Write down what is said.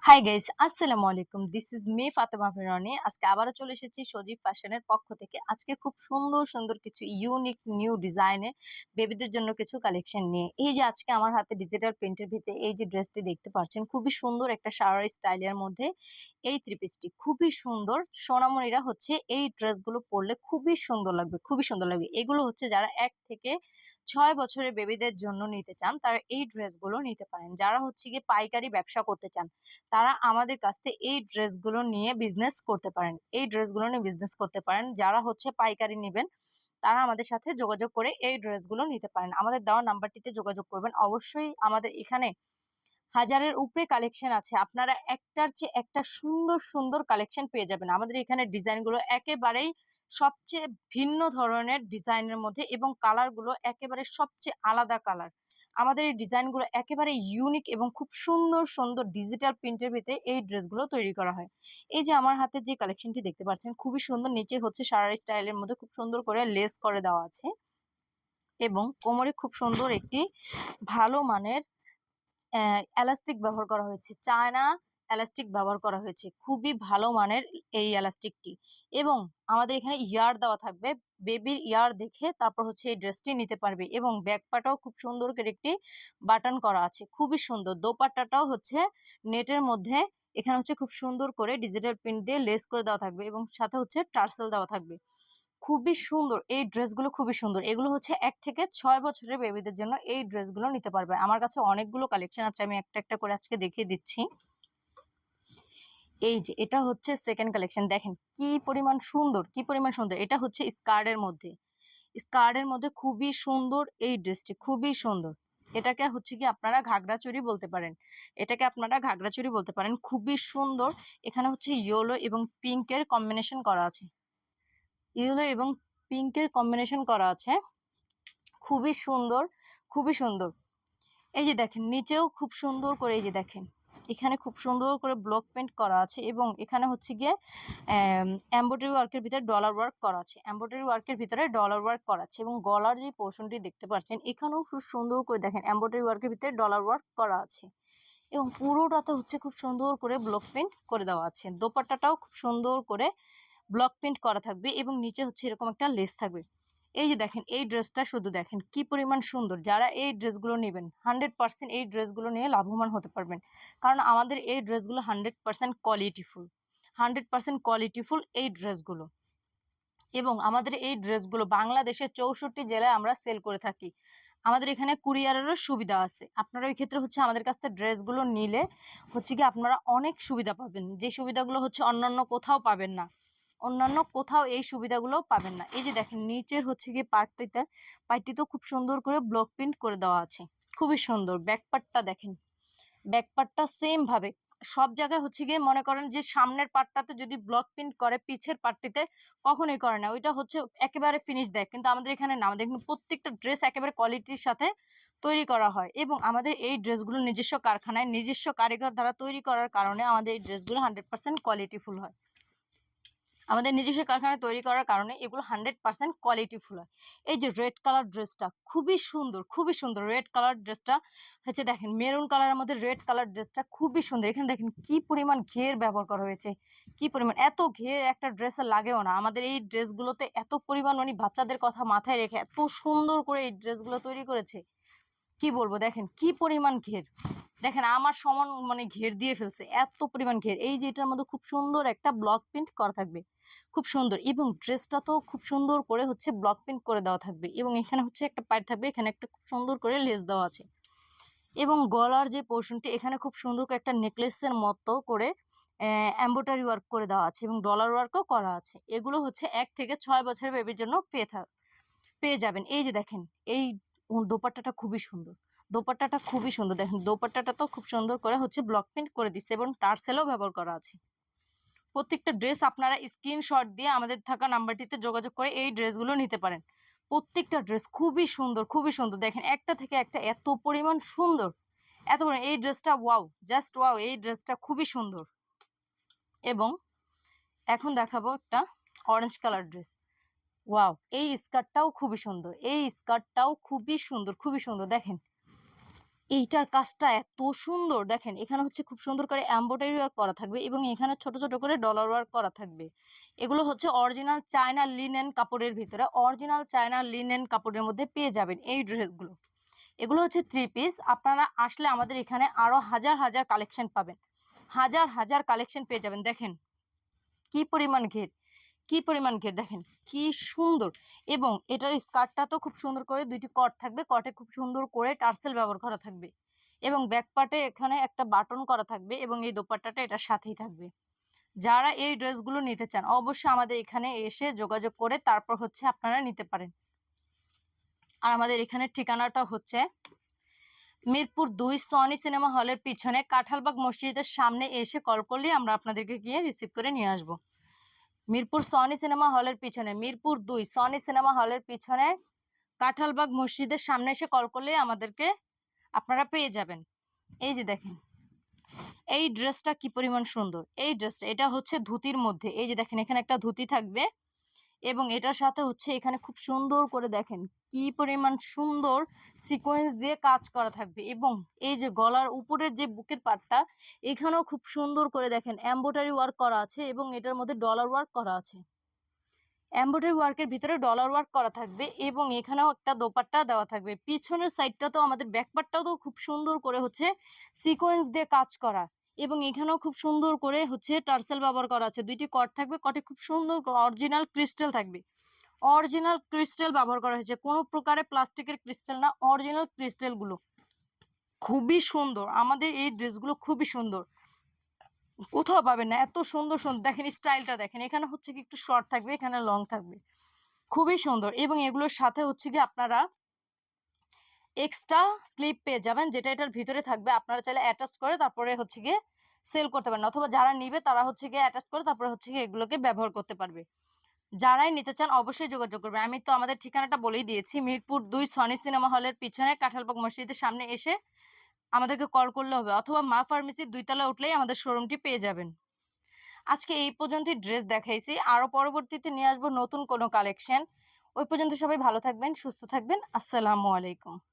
Hi guys, আসসালামু আলাইকুম। This is me Fatema ফিরনি। আজকে আবারও চলে এসেছি সজীব ফ্যাশনের পক্ষ থেকে। আজকে খুব সুন্দর সুন্দর কিছু ইউনিক নিউ ডিজাইনে বেবিদের জন্য কিছু কালেকশন নিয়ে এই যে আজকে আমার হাতে ডিজিটাল প্রিন্টের ভিতরে এই যে ড্রেসটি দেখতে পাচ্ছেন, খুবই সুন্দর একটা সারারা স্টাইলের মধ্যে এই থ্রি পিসটি খুবই সুন্দর। সোনামণিরা হচ্ছে এই ড্রেসগুলো পরলে খুবই সুন্দর লাগবে, খুবই সুন্দর লাগবে। এগুলো হচ্ছে যারা 1 থেকে 6 বছরের বেবিদের জন্য নিতে চান তারা এই ড্রেসগুলো নিতে পারেন। যারা হচ্ছে গিয়ে পাইকারি ব্যবসা করতে চান তারা আমাদের কাছ থেকে এই ড্রেসগুলো নিয়ে বিজনেস করতে পারেন। এই ড্রেসগুলো নিয়ে বিজনেস করতে পারেন। যারা হচ্ছে পাইকারি নেবেন তারা আমাদের সাথে যোগাযোগ করে এই ড্রেসগুলো নিতে পারেন। আমাদের দেওয়া নাম্বারটিতে যোগাযোগ করবেন। অবশ্যই আমাদের এখানে হাজারের উপরে কালেকশন আছে। আপনারা একটার চেয়ে একটা সুন্দর সুন্দর কালেকশন পেয়ে যাবেন। আমাদের এখানে ডিজাইনগুলো একেবারেই সবচেয়ে ভিন্ন ধরনের ডিজাইনের মধ্যে এবং কালারগুলো একেবারে সবচেয়ে আলাদা কালার। আমাদের এই ডিজাইনগুলো একেবারে ইউনিক এবং খুব সুন্দর সুন্দর ডিজিটাল প্রিন্টের ভিতরে এই ড্রেসগুলো তৈরি করা হয়। এই যে আমার হাতে যে কালেকশনটি দেখতে পাচ্ছেন খুবই সুন্দর। নিচে হচ্ছে সারারা স্টাইলের মধ্যে খুব সুন্দর করে লেস করে দেওয়া আছে এবং কোমরে খুব সুন্দর একটি ভালো মানের এলাস্টিক ব্যবহার করা হয়েছে। চায়না এলাস্টিক ব্যবহার করা হয়েছে, খুবই ভালো মানের এই এলাস্টিকটি। এবং আমাদের এখানে ইয়ার দেওয়া থাকবে। বেবির ইয়ার দেখে তারপর হচ্ছে এই ড্রেসটি নিতে পারবে। এবং ব্যাক পাটাও খুব সুন্দর করে একটি বাটন করা আছে, খুবই সুন্দর। দোপাট্টাটাও হচ্ছে নেটের মধ্যে, এখানে হচ্ছে খুব সুন্দর করে ডিজিটাল প্রিন্ট দিয়ে লেস করে দেওয়া থাকবে এবং সাথে হচ্ছে টার্সেল দেওয়া থাকবে। খুবই সুন্দর এই ড্রেসগুলো, খুবই সুন্দর। এগুলো হচ্ছে 1 থেকে 6 বছরের বেবিদের জন্য এই ড্রেসগুলো নিতে পারবে। আমার কাছে অনেকগুলো কালেকশন আছে, আমি একটা একটা করে আজকে দেখিয়ে দিচ্ছি। এই যে এটা হচ্ছে সেকেন্ড কালেকশন, দেখেন কি পরিমাণ সুন্দর, কি পরিমাণ সুন্দর। এটা হচ্ছে স্কার্টের মধ্যে, স্কার্টের মধ্যে খুবই সুন্দর এই ড্রেসটি, খুবই সুন্দর। এটাকে হচ্ছে কি আপনারা ঘাগরা চুড়ি বলতে পারেন, এটাকে আপনারা ঘাগরা চুড়ি বলতে পারেন। খুবই সুন্দর। এখানে হচ্ছে ইয়েলো এবং পিঙ্কের কম্বিনেশন করা আছে, ইয়েলো এবং পিঙ্কের কম্বিনেশন করা আছে। খুবই সুন্দর, খুবই সুন্দর। এই যে দেখেন নিচেও খুব সুন্দর করে, এই যে দেখেন এখানে খুব সুন্দর করে ব্লক পেন্ট করা আছে এবং এখানে হচ্ছে গিয়ে এমব্রয়ডারি ওয়ার্কের ভিতরে ডলার ওয়ার্ক করা আছে, এমব্রয়ডারি ওয়ার্কের ভিতরে ডলার ওয়ার্ক করা আছে। এবং গলার যে পোর্শনটি দেখতে পাচ্ছেন এখানেও খুব সুন্দর করে দেখেন এমব্রয়ডারি ওয়ার্কের ভিতরে ডলার ওয়ার্ক করা আছে এবং পুরোটাতে হচ্ছে খুব সুন্দর করে ব্লক প্রিন্ট করে দেওয়া আছে। দোপাট্টাটাও খুব সুন্দর করে ব্লক প্রিন্ট করা থাকবে এবং নিচে হচ্ছে এরকম একটা লেস থাকবে। এই যে দেখেন এই ড্রেসটা শুধু দেখেন কি পরিমাণ সুন্দর। যারা এই ড্রেসগুলো নেবেন 100% এই ড্রেসগুলো নিয়ে লাভবান হতে পারবেন, কারণ আমাদের এই ড্রেসগুলো 100% কোয়ালিটিফুল, 100% কোয়ালিটিফুল এই ড্রেসগুলো। এবং আমাদের এই ড্রেসগুলো বাংলাদেশের 64 জেলায় আমরা সেল করে থাকি। আমাদের এখানে কুরিয়ারেরও সুবিধা আছে। আপনারা ওই ক্ষেত্রে হচ্ছে আমাদের কাছ থেকে ড্রেসগুলো নিলে হচ্ছে কি আপনারা অনেক সুবিধা পাবেন, যে সুবিধাগুলো হচ্ছে অন্যান্য কোথাও পাবেন না, অন্যান্য কোথাও এই সুবিধাগুলো পাবেন না। এই যে দেখেন নিচের হচ্ছে গিয়ে পার্টটিতেও খুব সুন্দর করে ব্লক প্রিন্ট করে দেওয়া আছে, খুবই সুন্দর। ব্যাকপার্টটা দেখেন, ব্যাকপার্টটা সেম ভাবে সব জায়গায় হচ্ছে গিয়ে মনে করেন যে সামনের পার্টটাতে যদি ব্লক প্রিন্ট করে পিছের পার্টটিতে কখনোই করে না, ওইটা হচ্ছে একেবারে ফিনিশ দেয়। কিন্তু আমাদের এখানে না, আমাদের এখানে প্রত্যেকটা ড্রেস একেবারে কোয়ালিটির সাথে তৈরি করা হয় এবং আমাদের এই ড্রেসগুলো নিজস্ব কারখানায় নিজস্ব কারিগর দ্বারা তৈরি করার কারণে আমাদের এই ড্রেসগুলো 100% কোয়ালিটিফুল হয়। আমাদের নিজস্ব কারখানায় তৈরি করার কারণে এগুলো 100% কোয়ালিটিফুল হয়। এই যে রেড কালার ড্রেসটা খুবই সুন্দর, খুবই সুন্দর। রেড কালার ড্রেসটা হচ্ছে দেখেন মেরুন কালারের মধ্যে রেড কালার ড্রেসটা খুবই সুন্দর। এখানে দেখেন কি পরিমাণ ঘের ব্যবহার করা হয়েছে, কি পরিমাণ, এত ঘের একটা ড্রেসে লাগেও না। আমাদের এই ড্রেসগুলোতে এত পরিমাণ মানে বাচ্চাদের কথা মাথায় রেখে এত সুন্দর করে এই ড্রেসগুলো তৈরি করেছে, কি বলবো। দেখেন কি পরিমাণ ঘের, দেখেন আমার সমান মানে ঘের দিয়ে ফেলছে, এত পরিমাণ ঘের। এই যে এটার মধ্যে খুব সুন্দর একটা ব্লক প্রিন্ট করা থাকবে, খুব সুন্দর। এবং ড্রেসটা তো খুব সুন্দর করে হচ্ছে ব্লক প্রিন্ট করে দেওয়া থাকবে এবং এখানে হচ্ছে একটা পাইপ থাকবে, এখানে একটা খুব সুন্দর করে লেস দেওয়া আছে। এবং গলার যে পোর্শনটি এখানে খুব সুন্দর করে একটা নেকলেসের মতো করে এমব্রয়ডারি ওয়ার্ক করে দেওয়া আছে এবং ডলার ওয়ার্কও করা আছে। এগুলো হচ্ছে 1 থেকে 6 বছরের বেবির জন্য পেয়ে যাবেন। এই যে দেখেন এই দোপাট্টাটা খুবই সুন্দর, দোপাট্টাটা খুবই সুন্দর। দেখেন দোপাট্টাটা তো খুব সুন্দর করে হচ্ছে ব্লক প্রিন্ট করে দিচ্ছে এবং টার্সেলও ব্যবহার করা আছে। প্রত্যেকটা ড্রেস আপনারা স্ক্রিনশট দিয়ে আমাদের থাকা নাম্বারটিতে যোগাযোগ করে এই ড্রেসগুলো নিতে পারেন। প্রত্যেকটা ড্রেস খুবই সুন্দর, খুবই সুন্দর। দেখেন একটা থেকে একটা এত পরিমাণ সুন্দর, এত পরিমাণ। এই ড্রেসটা ওয়াও, জাস্ট ওয়াও, এই ড্রেসটা খুবই সুন্দর। এবং এখন দেখাবো একটা অরেঞ্জ কালার ড্রেস। ওয়াও, এই স্কার্টটাও খুবই সুন্দর, এই স্কার্টটাও খুবই সুন্দর, খুবই সুন্দর। দেখেন এইটার কাজটা এত সুন্দর দেখেন, এখানে হচ্ছে খুব সুন্দর করে এমব্রয়ডারি ওয়ার্ক করা থাকবে এবং এখানে ছোট ছোট করে ডলার ওয়ার্ক করা থাকবে। এগুলো হচ্ছে অরিজিনাল চায়না লিনেন কাপড়ের ভিতরে, অরিজিনাল চায়না লিনেন কাপড়ের মধ্যে পেয়ে যাবেন এই ড্রেসগুলো। এগুলো হচ্ছে 3 পিস। আপনারা আসলে আমাদের এখানে আরো হাজার হাজার কালেকশন পাবেন, হাজার হাজার কালেকশন পেয়ে যাবেন। দেখেন কি পরিমাণ ঘের, কি পরিমাণ ঘের দেখেন কি সুন্দর। এবং এটার স্কার্টটা তো খুব সুন্দর করে দুইটি কট থাকবে, কটে খুব সুন্দর করে টার্সেল ব্যবহার করা থাকবে এবং ব্যাক পার্টে এখানে একটা বাটন করা থাকবে এবং এই দোপাট্টাটা এটার সাথেই থাকবে। যারা এই ড্রেসগুলো নিতে চান অবশ্যই আমাদের এখানে এসে যোগাযোগ করে তারপর হচ্ছে আপনারা নিতে পারেন। আর আমাদের এখানে ঠিকানাটা হচ্ছে মিরপুর 2 সনি সিনেমা হলের পিছনে কাঁঠালবাগ মসজিদের সামনে এসে কল করলে আমরা আপনাদেরকে গিয়ে রিসিভ করে নিয়ে আসবো। মিরপুর সনি সিনেমা হলের পিছনে, মিরপুর 2 সনি সিনেমা হলের পিছনে কাঁঠালবাগ মসজিদের সামনে এসে কল করলে আমাদেরকে আপনারা পেয়ে যাবেন। এই যে দেখেন এই ড্রেসটা কি পরিমাণ সুন্দর, এই ড্রেসটা এটা হচ্ছে ধুতির মধ্যে। এই যে দেখেন এখানে একটা ধুতি থাকবে এবং এটার সাথে হচ্ছে এখানে খুব সুন্দর করে দেখেন কি পরিমাণ সুন্দর সিকোয়েন্স দিয়ে কাজ করা থাকবে এবং এই যে গলার উপরের যে বুকের পাটটা এখানেও খুব সুন্দর করে দেখেন এমব্রয়ডারি ওয়ার্ক করা আছে এবং এটার মধ্যে ডলার ওয়ার্ক করা আছে। এমব্রয়ডারি ওয়ার্কের ভিতরে ডলার ওয়ার্ক করা থাকবে এবং এখানেও একটা দোপাট্টা দেওয়া থাকবে। পিছনের সাইডটা তো আমাদের ব্যাকপার্টটাও তো খুব সুন্দর করে হচ্ছে সিকোয়েন্স দিয়ে কাজ করা এবং এখানেও খুব সুন্দর করে হচ্ছে টার্সেল ব্যবহার করা আছে। দুইটি কট থাকবে, কটে খুব সুন্দর অরিজিনাল ক্রিস্টাল থাকবে, অরিজিনাল ক্রিস্টাল ব্যবহার করা হয়েছে, কোনো প্রকারে প্লাস্টিকের ক্রিস্টাল না, অরিজিনাল ক্রিস্টাল গুলো খুবই সুন্দর। আমাদের এই ড্রেসগুলো খুবই সুন্দর, কোথাও পাবেন না এত সুন্দর সুন্দর। দেখেন স্টাইলটা দেখেন, এখানে হচ্ছে কি একটু শর্ট থাকবে, এখানে লং থাকবে, খুবই সুন্দর। এবং এগুলোর সাথে হচ্ছে কি আপনারা এক্সট্রা স্লিপ পেয়ে যাবেন, যেটা এটার ভিতরে থাকবে। আপনারা চাইলে অ্যাটাচ করে তারপরে হচ্ছে গিয়ে সেল করতে পারেন, অথবা যারা নিবে তারা হচ্ছে গিয়ে অ্যাটাচ করে তারপরে হচ্ছে গিয়ে এগুলোকে ব্যবহার করতে পারবে। যারাই নিতে চান অবশ্যই যোগাযোগ করবে। আমি তো আমাদের ঠিকানাটা বলেই দিয়েছি, মিরপুর 2 সনি সিনেমা হলের পিছনে কাঁঠালবাগ মসজিদের সামনে এসে আমাদেরকে কল করলে হবে, অথবা মা ফার্মেসির 2 তলা উঠলেই আমাদের শোরুমটি পেয়ে যাবেন। আজকে এই পর্যন্তই ড্রেস দেখাইছি, আরো পরবর্তীতে নিয়ে আসবো নতুন কোনো কালেকশন। ওই পর্যন্ত সবাই ভালো থাকবেন, সুস্থ থাকবেন। আসসালামু আলাইকুম।